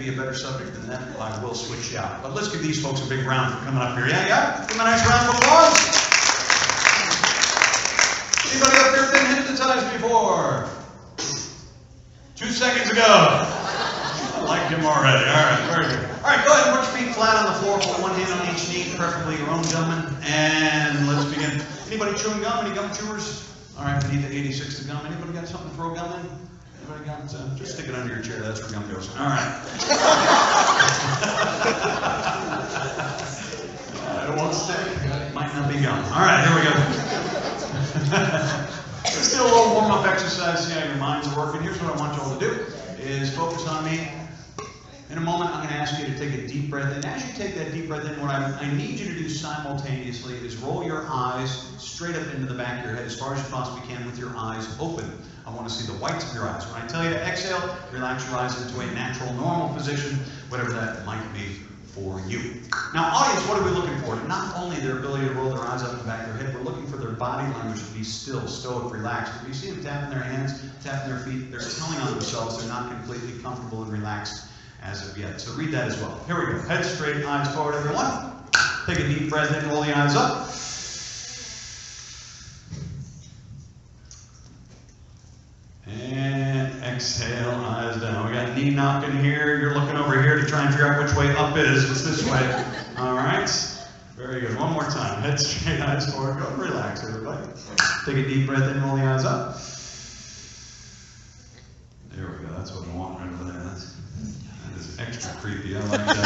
Be a better subject than that, I will switch you out. But let's give these folks a big round for coming up here. Yeah? Give them a nice round of applause. Anybody up here been hypnotized before? 2 seconds ago. I liked him already. All right, very good. All right, go ahead and put your feet flat on the floor. Put one hand on each knee, preferably your own gum. And let's begin. Anybody chewing gum? Any gum chewers? All right, we need the 86 to gum. Anybody got something to throw gum in? Anybody got just stick it under your chair. That's where gum goes. All right. It won't stay. Might not be gum. All right, here we go. Let's do a little warm-up exercise. See how your minds are working. Here's what I want you all to do: is focus on me. In a moment, I'm going to ask you to take a deep breath in. As you take that deep breath in, what I need you to do simultaneously is roll your eyes straight up into the back of your head as far as you possibly can with your eyes open. I want to see the whites of your eyes. When I tell you to exhale, relax your eyes into a natural, normal position, whatever that might be for you. Now, audience, what are we looking for? Not only their ability to roll their eyes up in the back of their head, we're looking for their body language to be still, stoic, relaxed. If you see them tapping their hands, tapping their feet, they're telling on themselves they're not completely comfortable and relaxed as of yet. So read that as well. Here we go. Head straight, eyes forward, everyone. Take a deep breath in, roll the eyes up. And exhale, eyes down. We got knee knocking here. You're looking over here to try and figure out which way up is. It's this way. All right. Very good. One more time. Head straight, eyes forward. Go and relax, everybody. Take a deep breath in, roll the eyes up. There we go. That's what I want right over there. That is extra creepy. I like that.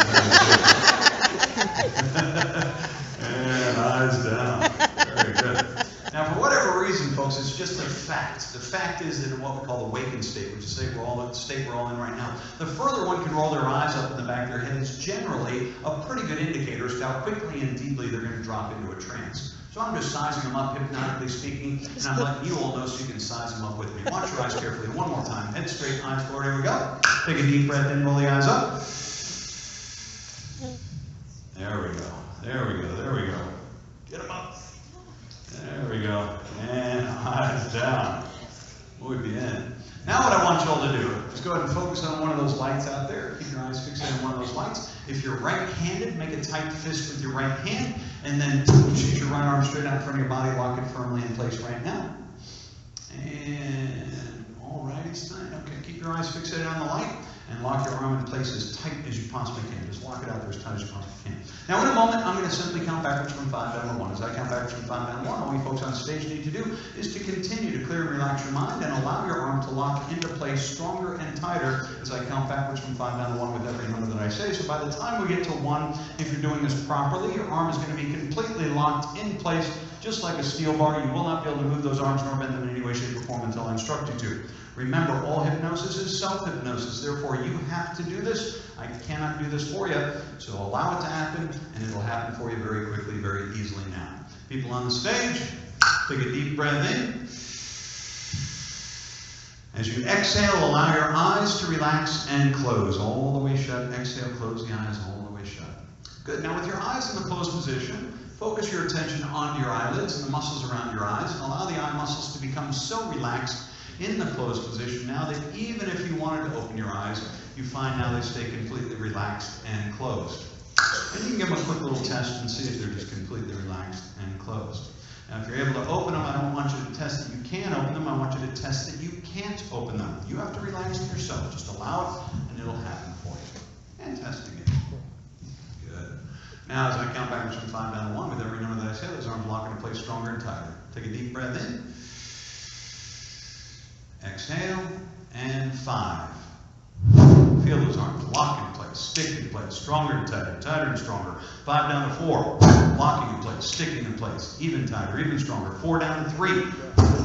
And eyes down. Very good. Now, for whatever reason, folks, it's just a fact. The fact is that in what we call the wakened state, which is the state we're all in right now, the further one can roll their eyes up in the back of their head is generally a pretty good indicator as to how quickly and deeply they're going to drop into a trance. So I'm just sizing them up, hypnotically speaking, and I'm letting you all know so you can size them up with me. Watch your eyes carefully. One more time. Head straight, eyes forward. Here we go. Take a deep breath in, roll the eyes up. There we go. There we go. There we go. Get them up. There we go. And eyes down. Muy bien. Now what I want you all to do is go ahead and focus on one of those lights out there. Keep your eyes fixated on one of those lights. If you're right-handed, make a tight fist with your right hand, and then shoot your right arm straight out in front of your body. Lock it firmly in place right now. And all right, it's time. Okay, keep your eyes fixated on the light, and lock your arm in place as tight as you possibly can. Just lock it out there as tight as you possibly can. Now, in a moment, I'm going to simply count backwards from 5 down to 1. As I count backwards from 5 down to 1, all you folks on stage need to do is to continue to clear and relax your mind and allow your arm to lock into place stronger and tighter as I count backwards from 5 down to 1 with every number that I say. So by the time we get to 1, if you're doing this properly, your arm is going to be completely locked in place, just like a steel bar. You will not be able to move those arms nor bend them in any way, shape, or form until I instruct you to. Remember, all hypnosis is self-hypnosis. Therefore, you have to do this. I cannot do this for you. So allow it to happen, and it'll happen for you very quickly, very easily now. People on the stage, take a deep breath in. As you exhale, allow your eyes to relax and close all the way shut. Exhale, close the eyes all the way shut. Good. Now, with your eyes in the closed position, focus your attention on your eyelids and the muscles around your eyes, and allow the eye muscles to become so relaxed in the closed position now that even if you wanted to open your eyes, you find now they stay completely relaxed and closed. And you can give them a quick little test and see if they're just completely relaxed and closed. Now, if you're able to open them, I don't want you to test that you can open them. I want you to test that you can't open them. You have to relax it yourself. Just allow it, and it'll happen for you. And test again. Good. Now, as I count backwards from 5 down to 1, with every number that I say, those arms lock into place stronger and tighter. Take a deep breath in. Exhale, and 5. Feel those arms lock in place, stick in place, stronger and tighter, tighter and stronger. 5 down to 4, locking in place, sticking in place, even tighter, even stronger. 4 down to 3,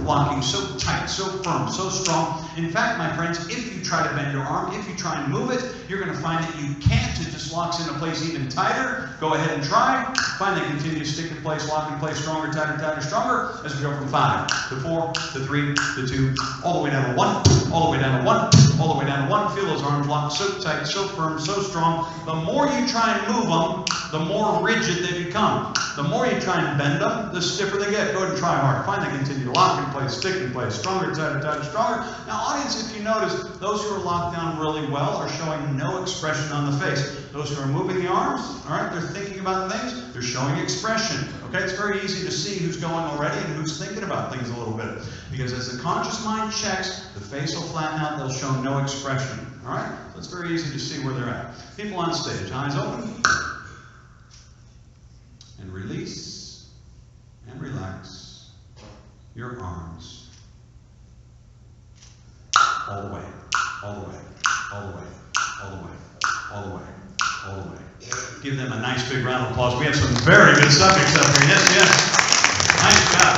locking so tight, so firm, so strong. In fact, my friends, if you try to bend your arm, if you try and move it, you're going to find that you can't. It just locks into place even tighter. Go ahead and try. Finally, continue to stick in place, lock in place, stronger, tighter, tighter, stronger, as we go from 5 to 4 to 3 to 2, all the way down to 1, all the way down to 1, all the way down to 1. Feel those arms locked so tight, so firm, so strong. The more you try and move them, the more rigid they become. The more you try and bend them, the stiffer they get. Go ahead and try hard. Finally continue to lock in place, stick in place, stronger, tighter, tighter, stronger. Now audience, if you notice, those who are locked down really well are showing no expression on the face. Those who are moving the arms, all right, they're thinking about things, they're showing expression. Okay, it's very easy to see who's going already and who's thinking about things a little bit. Because as the conscious mind checks, the face will flatten out, they'll show no expression. All right, so it's very easy to see where they're at. People on stage, eyes open. And release and relax your arms. All the way, all the way, all the way, all the way, all the way, all the way. Give them a nice big round of applause. We have some very good subjects up here. Yes, yes. Nice job.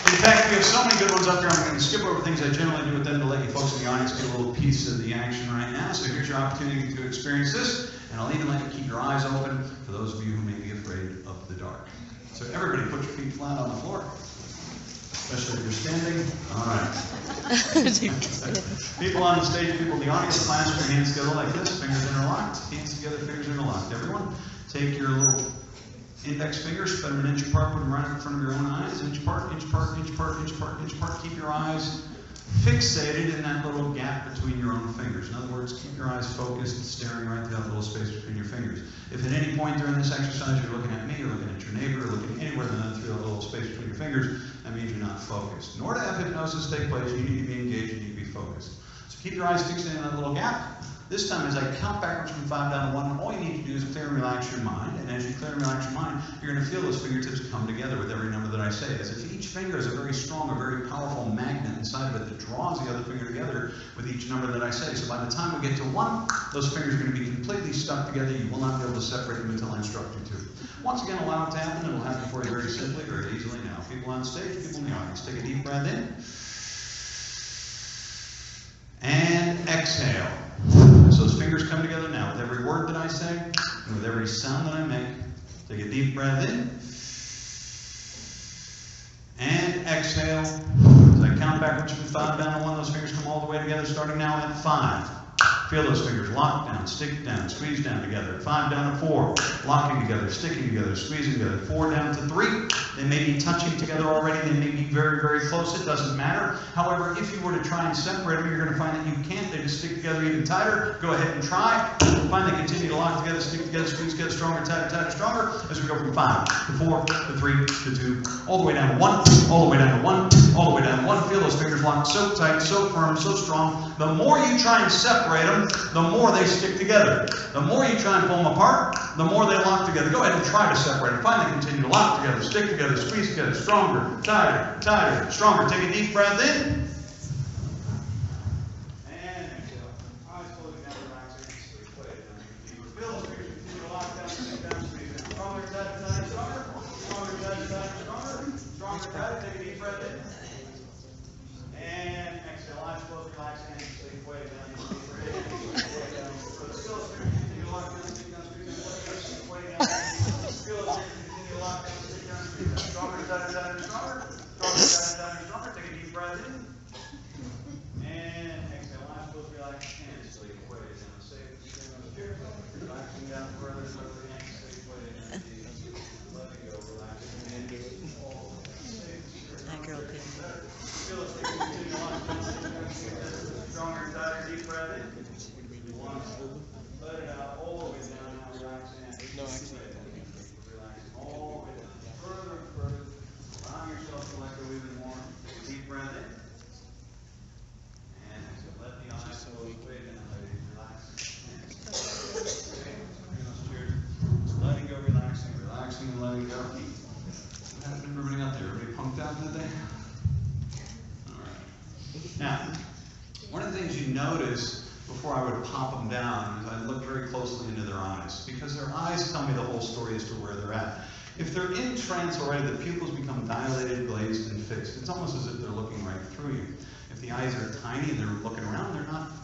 In fact, we have so many good ones up here, I'm going to skip over things I generally do with them to let you folks in the audience get a little piece of the action right now. So here's your opportunity to experience this, and I'll even let you keep your eyes open for those of you who may be afraid of the dark. So everybody put your feet flat on the floor, especially if you're standing. All right. People on the stage, people in the audience, clasp your hands together like this, fingers interlocked, hands together, fingers interlocked. Everyone, take your little index fingers, spread them an inch apart, put them right in front of your own eyes, inch apart, inch apart, inch apart, inch apart, inch apart. Keep your eyes fixated in that little gap between your own fingers. In other words, keep your eyes focused, staring right through that little space between your fingers. If at any point during this exercise you're looking at me, or looking at your neighbor, or looking anywhere than through that little space between your fingers, that means you're not focused. In order to have hypnosis take place, you need to be engaged, you need to be focused. So keep your eyes fixated in that little gap. This time, as I count backwards from 5 down to 1, all you need to do is clear and relax your mind. And as you clear and relax your mind, you're going to feel those fingertips come together with every number that I say. As if each finger is a very strong, a very powerful magnet inside of it that draws the other finger together with each number that I say. So by the time we get to 1, those fingers are going to be completely stuck together. You will not be able to separate them until I instruct you to. Once again, allow it to happen. It will happen for you very simply, very easily now. People on stage, people in the audience, take a deep breath in. And exhale. So those fingers come together now with every word that I say and with every sound that I make. Take a deep breath in. And exhale. As I count backwards from 5 down to 1, those fingers come all the way together, starting now at 5. Feel those fingers lock down, stick down, squeeze down together. 5 down to 4, locking together, sticking together, squeezing together. 4 down to 3, they may be touching together already, they may be very, very close, it doesn't matter. However, if you were to try and separate them, you're going to find that you can't, they just stick together even tighter. Go ahead and try. Finally, continue to lock together, stick together, squeeze together, stronger, tighter, tighter, stronger, as we go from 5 to 4 to 3 to 2, all the way down to 1, all the way down to 1, all the way down to 1. Feel those fingers locked so tight, so firm, so strong. The more you try and separate them, the more they stick together. The more you try and pull them apart, the more they lock together. Go ahead and try to separate them. Finally, continue to lock together, stick together, squeeze together, stronger, tighter, tighter, stronger. Take a deep breath in. And exhale. Eyes closing down, relaxing. Feel those fingers continue to lock down, stick down, squeeze down. Stronger, tighter, tighter, stronger. Stronger, tighter, tighter, stronger. Stronger, tighter. Take a deep breath in. And exhale. Eyes closed, relaxing, and sleep way down. Stronger, tighter, tighter, stronger. Stronger, tighter, tighter, stronger. Take a deep breath in. And exhale. Eyes closed, relax, and sleep way down. Safe, relaxing down further, further, and sleep way down. Let it go, relaxing, and all safe. That girl couldn't. Feel it, continue to lock down. Stronger, tighter, deep breath in. Let it out all the way down. Now relax and no action. Relax all the way down. Further and further. Allow yourself to let go even more. Deep breath in. And exhale. Let the eyes close way down, ladies. Relax. Letting go, relaxing, relaxing, and letting go. What happened to everybody out there? Everybody punked out today? Alright. Now, one of the things you notice before I would pop them down, I look very closely into their eyes, because their eyes tell me the whole story as to where they're at. If they're in trance already, the pupils become dilated, glazed, and fixed. It's almost as if they're looking right through you. If the eyes are tiny and they're looking around,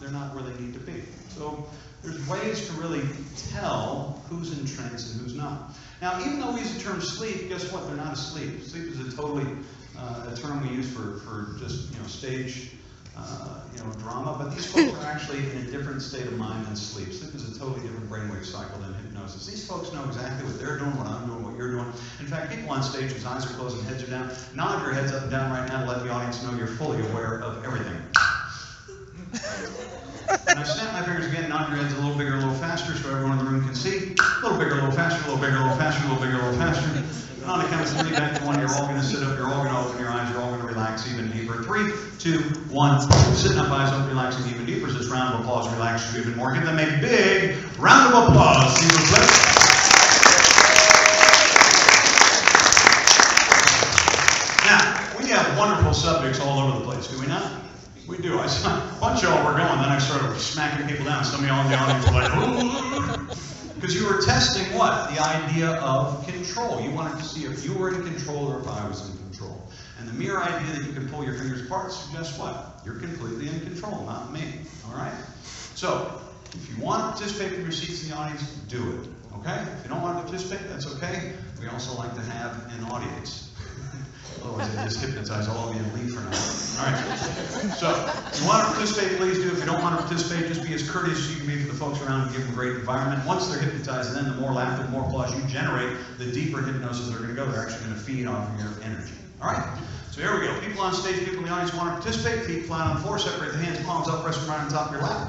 they're not where they need to be. So there's ways to really tell who's in trance and who's not. Now, even though we use the term sleep, guess what? They're not asleep. Sleep is a totally a term we use for just stage drama, but these folks are actually in a different state of mind than sleep. Sleep is a totally different brainwave cycle than hypnosis. These folks know exactly what they're doing, what I'm doing, what you're doing. In fact, people on stage whose eyes are closed and heads are down, nod your heads up and down right now to let the audience know you're fully aware of everything. And I snap my fingers again, nod your heads a little bigger, a little faster so everyone in the room can see. A little bigger, a little faster, a little bigger, a little faster, a little bigger, a little faster. And on the count of 3, back to 1, you're all going to sit up, you're all going to open your eyes, you're all going to relax even deeper. 3, 2, 1. Sitting up, eyes open, relaxing even deeper. As this round of applause relaxes you even more. Give them a big round of applause. See the flip. Now, we have wonderful subjects all over the place, do we not? We do. I saw a bunch of y'all were going, then I started smacking people down. Some of y'all in the audience were like, ooh. Because you were testing what? The idea of control. You wanted to see if you were in control or if I was in control. And the mere idea that you can pull your fingers apart suggests what? You're completely in control, not me. All right? So, if you want to participate from your seats in the audience, do it. Okay? If you don't want to participate, that's okay. We also like to have an audience. Otherwise, they just hypnotize all of you and leave for now. All right. So, if you want to participate, please do. If you don't want to participate, just be as courteous as you can be for the folks around and give them a great environment. Once they're hypnotized, then the more laughter, the more applause you generate, the deeper hypnosis they're going to go. They're actually going to feed off of your energy. All right. So here we go. People on stage, people in the audience who want to participate. Feet flat on the floor. Separate the hands, palms up, rest them right on top of your lap.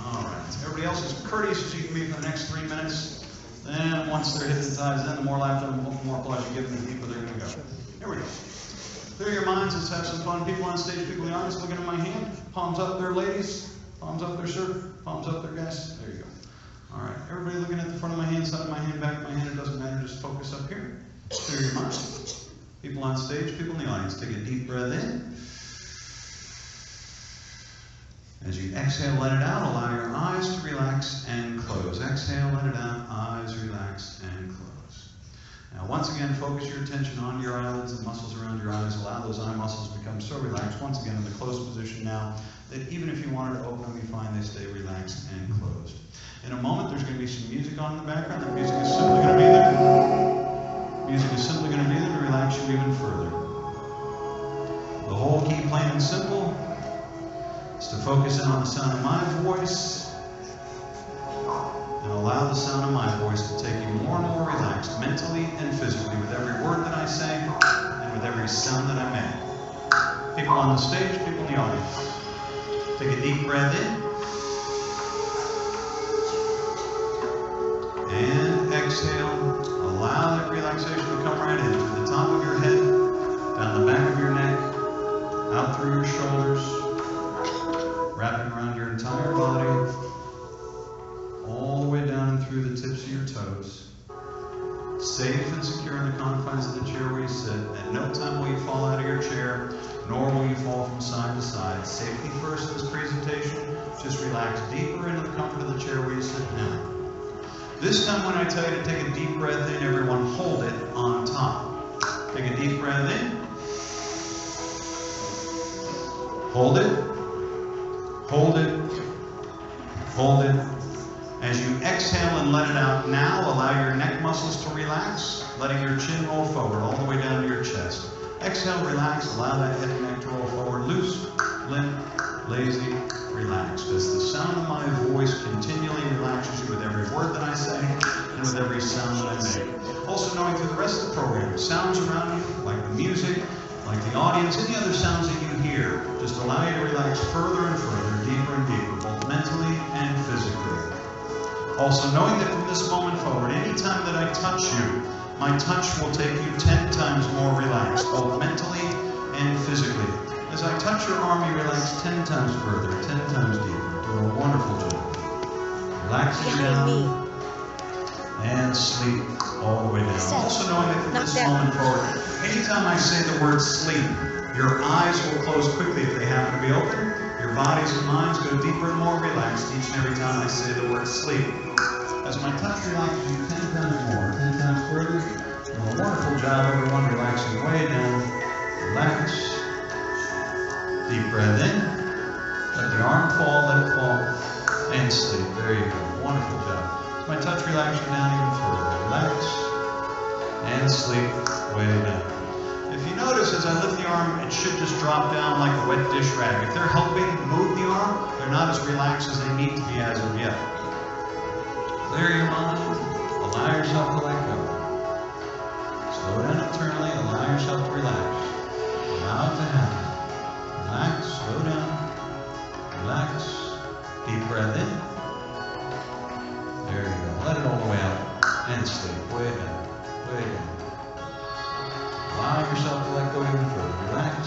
All right. Everybody else is courteous as you can be for the next 3 minutes. Then once they're hypnotized, then the more laughter, the more applause you give them, the deeper they're going to go. Here we go. Clear your minds. Let's have some fun. People on stage, people in the audience, looking at my hand. Palms up there, ladies. Palms up there, sir. Palms up there, guys. There you go. All right. Everybody looking at the front of my hand, side of my hand, back of my hand. It doesn't matter. Just focus up here. Clear your minds. People on stage, people in the audience, take a deep breath in. As you exhale, let it out. Allow your eyes to relax and close. Exhale, let it out. Eyes relax and close. Now, once again, focus your attention on your eyelids and muscles around your eyes. Allow those eye muscles to become so relaxed. Once again, in the closed position now, that even if you wanted to open them, you find they stay relaxed and closed. In a moment, there's going to be some music on in the background. The music is simply going to be there. Music is simply going to be there to relax you even further. The whole key, plain and simple, is to focus in on the sound of my voice and allow the sound of my voice to take you more and more relaxed, mentally and physically, with every word that I say and with every sound that I make. People on the stage, people in the audience. Take a deep breath in. And exhale. Allow that relaxation to come right in through the top of your head, down the back of your neck, out through your shoulders, wrapping around your entire body, all the way down and through the tips of your toes. Safe and secure in the confines of the chair where you sit. At no time will you fall out of your chair, nor will you fall from side to side. Safety first in this presentation. Just relax deeper into the comfort of the chair where you sit now. This time when I tell you to take a deep breath in, everyone hold it on top. Take a deep breath in. Hold it. Hold it. Hold it. As you exhale and let it out now, allow your neck muscles to relax, letting your chin roll forward all the way down to your chest. Exhale, relax, allow that head and neck to roll forward, loose, limp, lazy, relaxed. As the sound of my voice continually relaxes you with every word that I say and with every sound that I make. Also knowing through the rest of the program, sounds around you, like the music, like the audience, any other sounds that you hear, just allow you to relax further and further, deeper and deeper, both mentally and physically. Also knowing that from this moment forward, any time that I touch you, my touch will take you 10 times more relaxed, both mentally and physically. As I touch your arm, you relax 10 times further, 10 times deeper. Do a wonderful job. Relaxing down and sleep all the way down. Also knowing that from this moment forward, anytime I say the word sleep, your eyes will close quickly if they happen to be open. Your bodies and minds go deeper and more relaxed each and every time I say the word sleep. As my touch relaxes you 10 times more, 10 times further. Do a wonderful job, everyone, relaxing way down. Relax. Deep breath in. Let the arm fall, let it fall. And sleep. There you go. Wonderful job. As my touch relaxes you down even further. Relax. And sleep way down. If you notice, as I lift the arm, it should just drop down like a wet dish rag. If they're helping move the arm, they're not as relaxed as they need to be as of yet. Clear your mind. Allow yourself to let go. Slow down internally. Allow yourself to relax. Allow it to happen. Relax. Slow down. Relax. Deep breath in. There you go. Let it all the way out. And sleep. Way down. Way down. Allow yourself to let go even further. Relax.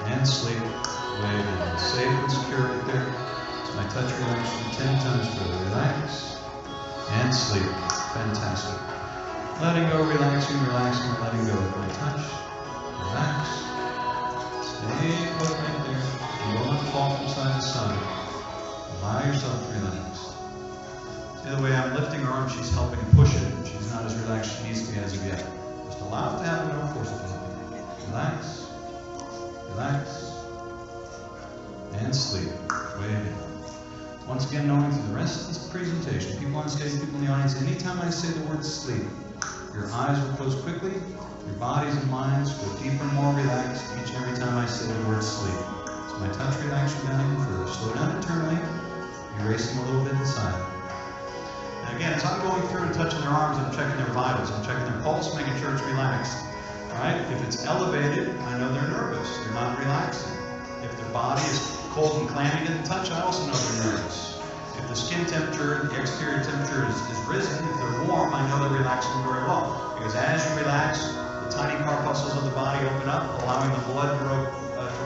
And sleep. Way down. Safe and secure right there. I touch relax you 10 times further. Relax. And sleep. Fantastic. Letting go, relaxing, relaxing, letting go. My touch. Relax. Stay put right there. You will not fall from side to side. Allow yourself to relax. See the way I'm lifting her arm, she's helping push it. She's not as relaxed as she needs to be as of yet. Just allow it to happen, don't force it to happen. Relax. Relax. And sleep. Way down. Once again, knowing through the rest of this presentation, people on stage, people in the audience, anytime I say the word sleep, your eyes will close quickly, your bodies and minds go deeper and more relaxed each and every time I say the word sleep. So my touch relax you down even further. Slow down internally, erasing a little bit inside. And again, as I'm going through and touching their arms, I'm checking their vitals, I'm checking their pulse, making sure it's relaxed. All right? If it's elevated, I know they're nervous. They're not relaxing. If their body is cold and clammy to the touch, I also know they're nervous. If the skin temperature, the exterior temperature is risen, if they're warm, I know they're relaxing very well. Because as you relax, the tiny corpuscles of the body open up, allowing the blood to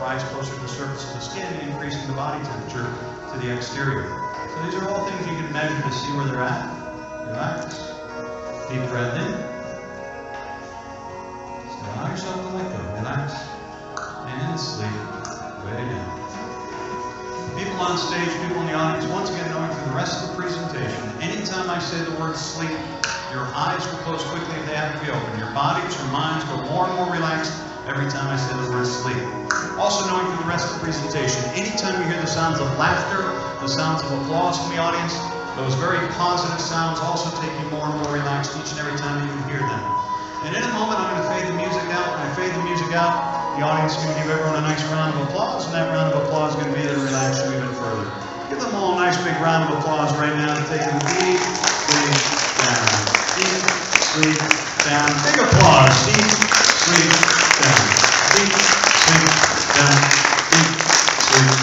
rise closer to the surface of the skin, increasing the body temperature to the exterior. So these are all things you can measure to see where they're at. Relax. Deep breath in. Just allow yourself to let go. Relax. And sleep. Way down. People on stage, people in the audience, once again knowing through the rest of the presentation, anytime I say the word sleep, your eyes will close quickly if they happen to be open. Your bodies, your minds go more and more relaxed every time I say the word sleep. Also knowing through the rest of the presentation, anytime you hear the sounds of laughter, the sounds of applause from the audience, those very positive sounds also take you more and more relaxed each and every time you can hear them. And in a moment, I'm going to fade the music out. When I fade the music out, the audience is going to give everyone a nice round of applause, and that round of applause is going to be to relax you even further. Give them all a nice big round of applause right now to take them deep, sleep, down. Deep, sleep, down. Big applause. Deep, sleep, down. Deep, sleep, down. Deep, sleep, down.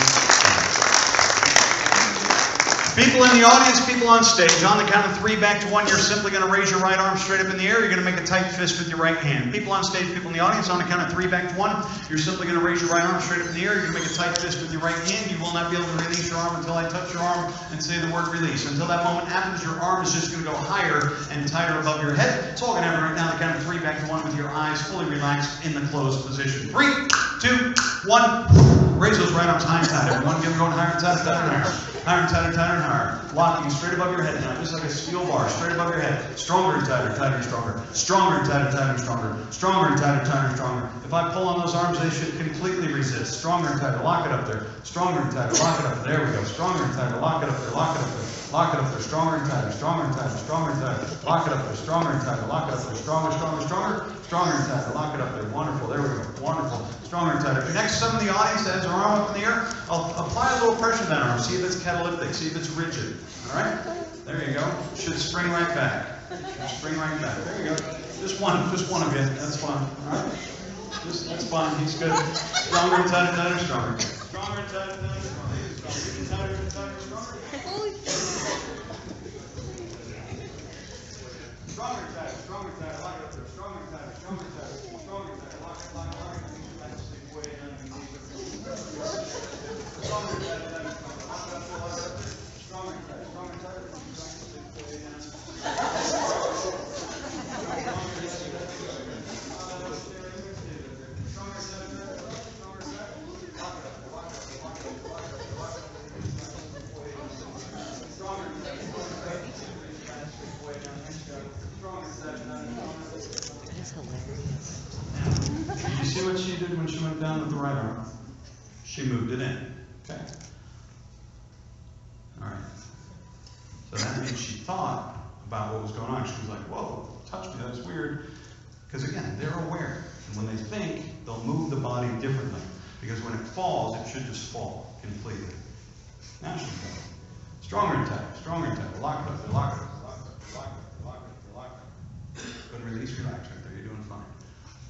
People in the audience, people on stage, on the count of 3 back to 1, you're simply going to raise your right arm straight up in the air. You're going to make a tight fist with your right hand. People on stage, people in the audience, on the count of 3 back to 1, you're simply going to raise your right arm straight up in the air. You're going to make a tight fist with your right hand. You will not be able to release your arm until I touch your arm and say the word release. Until that moment happens, your arm is just going to go higher and tighter above your head. It's all going to happen right now. On the count of 3 back to 1 with your eyes fully relaxed in the closed position. 3, 2, 1. Raise those right arms high and tight. Everyone, get them going higher and tighter, tighter and higher. Higher and tighter, tighter and higher. Locking straight above your head now, just like a steel bar, straight above your head. Stronger and tighter, tighter and stronger. Stronger and tighter, tighter and stronger. Stronger and tighter, tighter and stronger. If I pull on those arms, they should completely resist. Stronger and tighter, lock it up there. Stronger and tighter, lock it up there. There we go. Stronger and tighter, lock it up there, lock it up there. Lock it up there. Stronger and tighter, stronger and tighter, stronger and tighter. Lock it up there. Stronger and tighter, lock it up there. Stronger, stronger, stronger. Stronger and tighter, lock it up there. Wonderful. There we go. Wonderful. Stronger and tighter. Next, some of the audience that has their arm up in the air, I'll apply a little pressure to that arm. See if it's catalytic. See if it's rigid. All right? There you go. Should spring right back. Should spring right back. There you go. Just one of you. That's fine. All right? That's fine. He's good. Stronger and tighter, tighter, stronger. Stronger and tighter, tighter, stronger. Stronger and tighter, stronger. Stronger and tighter, stronger and tighter, lock it up there. Stronger and tighter, stronger and tighter, stronger and tighter, lock it, lock it, lock it. Way down underneath. Stronger and tighter, tighter, stronger. Lock it up there, lock it up there. Stronger and tighter, stronger and tighter. Way down. You see what she did when she went down with the right arm? She moved it in. Okay? All right. So that means she thought about what was going on. She was like, whoa, touch me, that's weird. Because again, they're aware. And when they think, they'll move the body differently. Because when it falls, it should just fall completely. Now it should fall. Stronger and tighter, stronger and tighter. Lock it up, lock it up, lock it up, lock it up, lock it up, lock it up. Good release, relax right there. You're doing fine.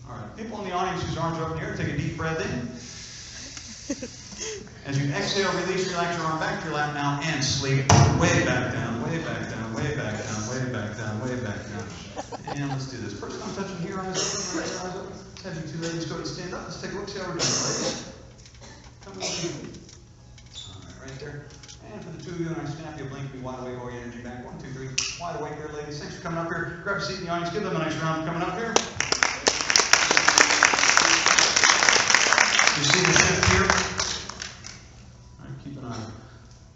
All right. People in the audience whose arms are up in the air, take a deep breath in. As you exhale, release, relax your arm back to your lap now, and sleep way back down, way back down, way back down, way back down, way back down. And let's do this. First, I'm touching here, eyes open, right there, eyes open. Let's have you two ladies go and stand up. Let's take a look, see how we're doing, ladies. Come with me. All right, right there. And for the two of you, and I snap you a blink, be wide awake, all your energy back. 1, 2, 3. Wide awake there, ladies. Thanks for coming up here. Grab a seat in the audience. Give them a nice round for coming up here. You see the shift here? All right, keep an eye on it.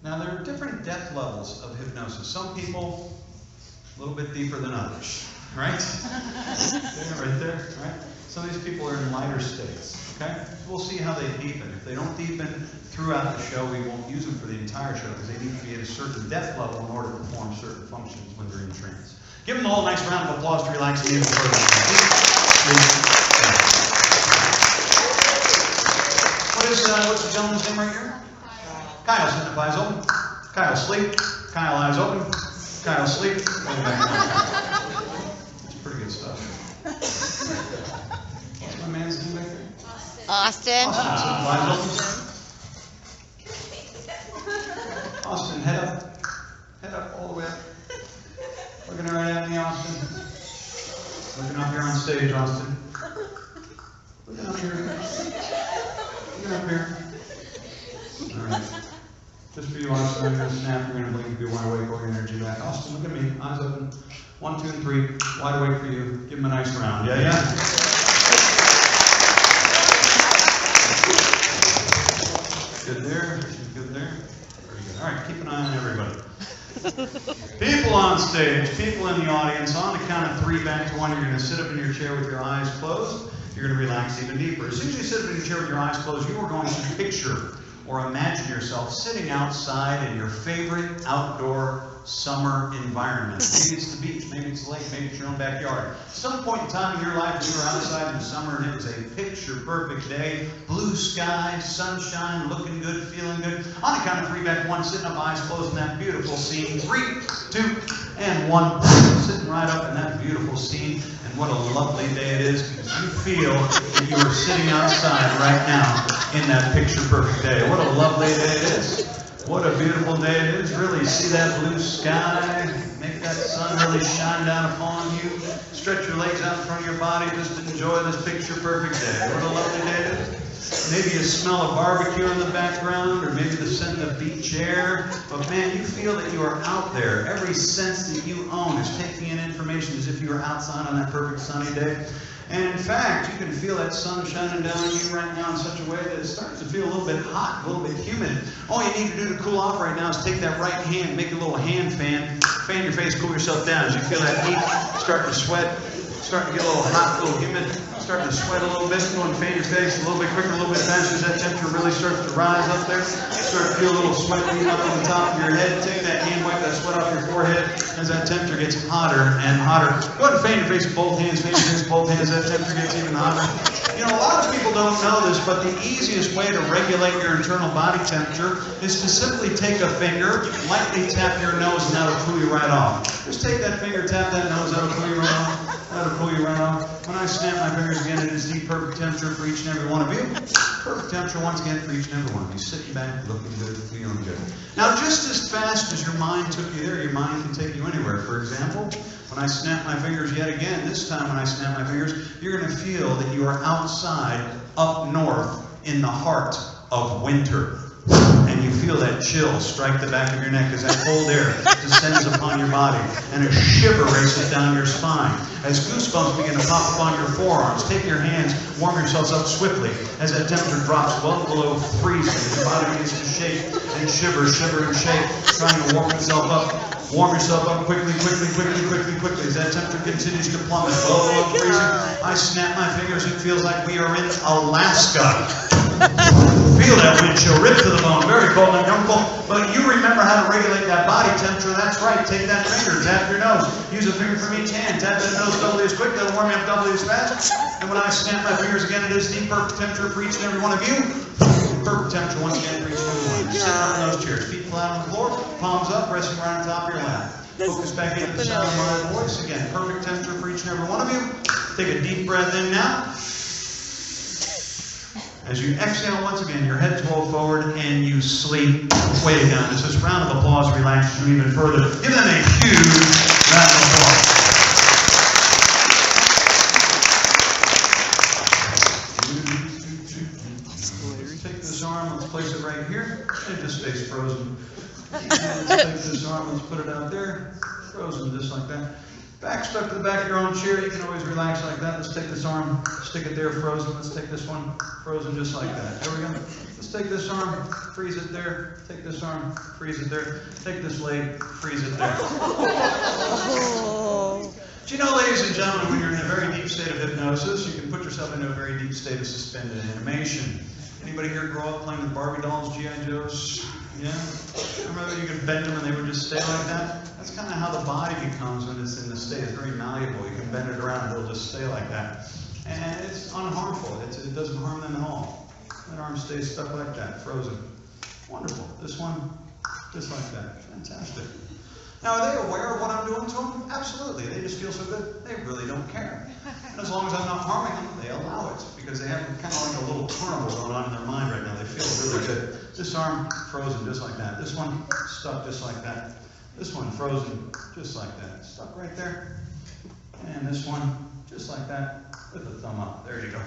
Now, there are different depth levels of hypnosis. Some people, a little bit deeper than others, right? There, right there, right? Some of these people are in lighter states, okay? So we'll see how they deepen. If they don't deepen throughout the show, we won't use them for the entire show because they need to be at a certain depth level in order to perform certain functions when they're in trance. Give them all a nice round of applause to relax and even further. What's the gentleman's name right here? Kyle, sit up, eyes open. Kyle, sleep. Kyle, eyes open. Kyle, sleep. That's pretty good stuff. What's my man's name right there? Austin. Austin, sit up, eyes open. Austin, head up. Head up all the way up. Looking right at me, Austin. Looking up here on stage, Austin. Looking up here. Looking up here. All right. Just for you, Austin, I'm going to snap. You're going to blink. Be wide awake. All your energy back. Austin, look at me. Eyes open. 1, 2, and 3. Wide awake for you. Give him a nice round. Yeah, yeah? Good there. Good there. Very good. All right. Keep an eye on everybody. People on stage, people in the audience, on the count of 3 back to 1, you're going to sit up in your chair with your eyes closed. You're going to relax even deeper. As soon as you sit up in your chair with your eyes closed, you are going to picture or imagine yourself sitting outside in your favorite outdoor summer environment. Maybe it's the beach, maybe it's the lake, maybe it's your own backyard. At some point in time in your life, you were outside in the summer and it was a picture-perfect day. Blue sky, sunshine, looking good, feeling good. On the count of 3 back to 1, sitting up, eyes closed in that beautiful scene. 3, 2, and 1. Sitting right up in that beautiful scene. And what a lovely day it is because you feel that you are sitting outside right now in that picture-perfect day. What a lovely day it is. What a beautiful day it is. Really see that blue sky. Make that sun really shine down upon you. Stretch your legs out in front of your body. Just enjoy this picture-perfect day. What a lovely day it is. Maybe you smell a barbecue in the background, or maybe the scent of beach air. But man, you feel that you are out there. Every sense that you own is taking in information as if you were outside on that perfect sunny day. And in fact, you can feel that sun shining down on you right now in such a way that it starts to feel a little bit hot, a little bit humid. All you need to do to cool off right now is take that right hand, make a little hand fan your face, cool yourself down. As you feel that heat, start to sweat, starting to get a little hot, a little humid, starting to sweat a little bit, go and fan your face a little bit quicker, a little bit faster as that temperature really starts to rise up there. Start to feel a little sweat beating up on the top of your head. Take that hand, wipe that sweat off your forehead as that temperature gets hotter and hotter. Go ahead and fan your face with both hands, fan your face with both hands, that temperature gets even hotter. You know, a lot of people don't know this, but the easiest way to regulate your internal body temperature is to simply take a finger, lightly tap your nose, and that'll cool you right off. Just take that finger, tap that nose, that'll cool you right off. That'll cool you right off. When I snap my fingers again, it is the perfect temperature for each and every one of you. Perfect temperature once again for each and every one of you. Sitting back, looking good, feeling good. Now, just as fast as your mind took you there, your mind can take you anywhere. For example, when I snap my fingers yet again, this time when I snap my fingers, you're going to feel that you are outside, up north, in the heart of winter. And you feel that chill strike the back of your neck as that cold air descends upon your body, and a shiver races down your spine. As goosebumps begin to pop up on your forearms, take your hands, warm yourselves up swiftly as that temperature drops well below freezing. Your body begins to shake and shiver, shiver and shake, trying to warm itself up. Warm yourself up quickly, quickly, quickly, quickly, quickly. As that temperature continues to plummet well below freezing, I snap my fingers. It feels like we are in Alaska. Feel that wind chill, rip to the bone, very cold and uncomfortable. But you remember how to regulate that body temperature. That's right. Take that finger, tap your nose. Use a finger from each hand. Tap that nose doubly as quick. That'll warm you up doubly as fast. And when I snap my fingers again, it is the perfect temperature for each and every one of you. Perfect temperature once again for each and every one. Sitting up in those chairs, feet flat on the floor, palms up, resting right on top of your lap. Focus back into the sound of my voice. Again, perfect temperature for each and every one of you. Take a deep breath in now. As you exhale once again, your heads roll forward and you sleep way down. As this round of applause relaxes you even further, give them a huge round of applause. Let's take this arm, let's place it right here. It just stays frozen. And let's take this arm, let's put it out there. Frozen just like that. Back stuck to the back of your own chair. You can always relax like that. Let's take this arm, stick it there, frozen. Let's take this one, frozen just like that. There we go. Let's take this arm, freeze it there. Take this arm, freeze it there. Take this leg, freeze it there. Do you know, ladies and gentlemen, when you're in a very deep state of hypnosis, you can put yourself into a very deep state of suspended animation. Anybody here grow up playing with Barbie dolls, G.I. Joes? Yeah? Remember you could bend them and they would just stay like that? That's kind of how the body becomes when it's in the state. It's very malleable. You can bend it around and it'll just stay like that. And it's unharmful. It doesn't harm them at all. That arm stays stuck like that, frozen. Wonderful. This one, just like that. Fantastic. Now, are they aware of what I'm doing to them? Absolutely. They just feel so good. They really don't care. And as long as I'm not harming them, they allow it. Because they have kind of like a little carnival going on in their mind right now. They feel really good. This arm, frozen just like that. This one, stuck just like that. This one, frozen just like that. Stuck right there. And this one, just like that, with the thumb up. There you go.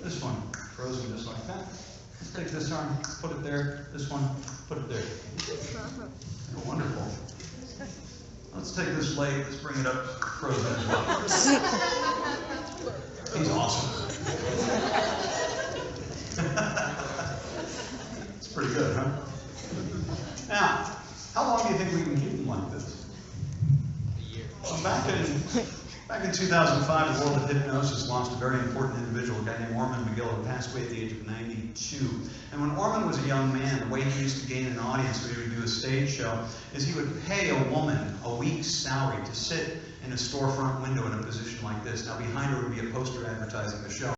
This one, frozen just like that. Let's take this arm, put it there. This one, put it there. You're wonderful. Let's take this leg, let's bring it up, frozen as well. He's awesome. It's pretty good, huh? Now, how long do you think we can keep them like this? A year. Well, back in 2005, the world of hypnosis lost a very important individual, a guy named Ormond McGill, who passed away at the age of 92. And when Ormond was a young man, the way he used to gain an audience when he would do a stage show is he would pay a woman a week's salary to sit in a storefront window in a position like this. Now behind her would be a poster advertising the show.